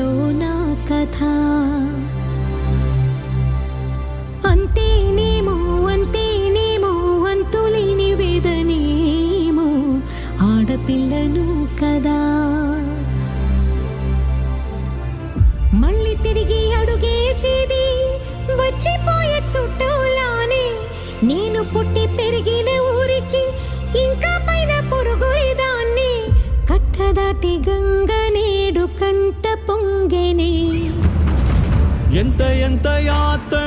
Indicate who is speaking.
Speaker 1: నాలో నా కథ. అంతేనేమో అంతేనేమో అంతులేని వేదనేమో ఆడపిల్లను కదా. మళ్ళీ తిరిగి అడుగేసేది వచ్చిపోయే చుట్టూలానే. నేను పుట్టి పెరిగిన ఊరికి ఇంకా పైన పొరుగురిదాన్ని. కట్టదాటి గంగ నేడు కంట పొంగెనే.
Speaker 2: ఎంత ఎంత యాత్ర